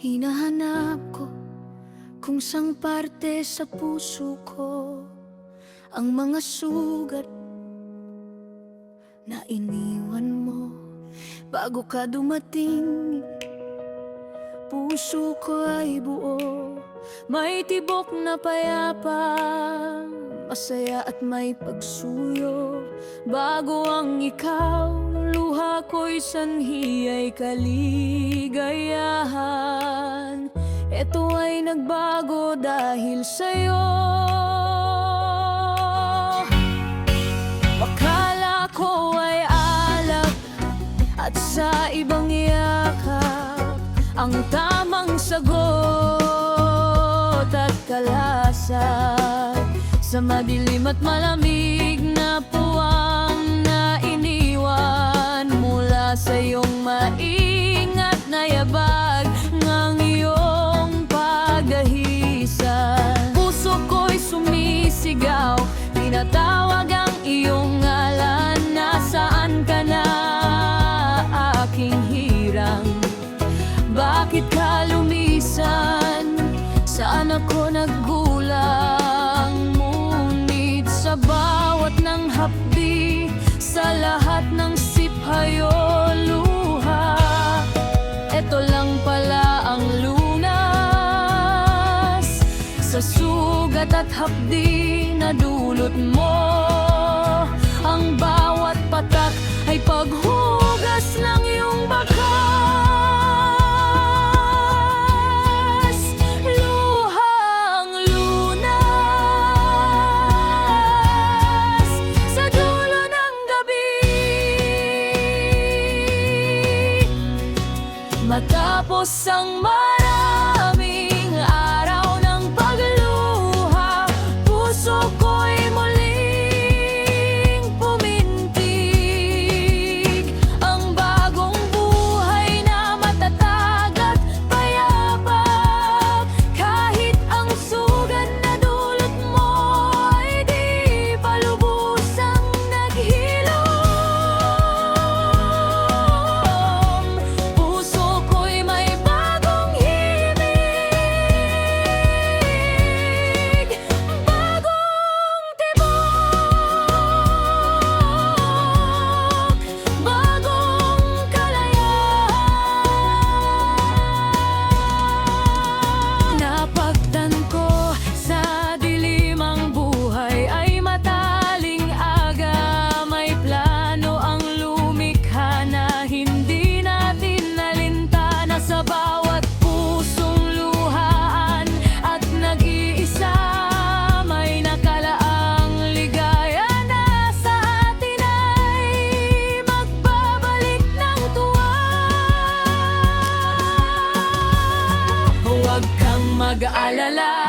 Hinahanap ko kung sang parte sa puso ko ang mga sugat na iniwan mo bago ka dumating. Puso ko ay buo, may tibok na payapa, masaya at may pagsuyo. Bago ang ikaw, luha ko'y sanhi ay kaligayahan. Ito ay nagbago dahil sa'yo. Akala ko ay alak at sa ibang yakap ang tamang sagot at kalasag sa madilim at malamig na puwang na iniwan mula sa iyong maingat na yabag ng iyong paghahisan. Puso ko'y sumisigaw, tinatawag ang iyong ngalan. Nasaan ka na, aking hirang? Bakit ka lumisan? Saan ako naggulang? Ngunit sa bawat ng hapdi, sa lahat ng siphayo luha, eto lang pala ang lunas sa sugat at hapdi na dulot mo. Ang bawat patak ay paghugas ng iyong bakas. Luhang lunas sa dulo ng gabi. Matapos ang maraming araw ng pagluha, puso ko'y muling pumintig. Ang bagong buhay na matatag at payapa, kahit ang sugat na dulot mo ay di pa lubusang naghilom. Puso ko'y may bagong himig, bagong tibok, bagong kalayaan. Napagtan ko sa dilim ang buhay ay mataling aga. May plano ang lumikha na hindi natin nalintana. Sa bawat pusong luhaan at nag-iisa, may nakalaang ligaya na sa atin ay magbabalik ng tuwa. Huwag kang mag-aalala,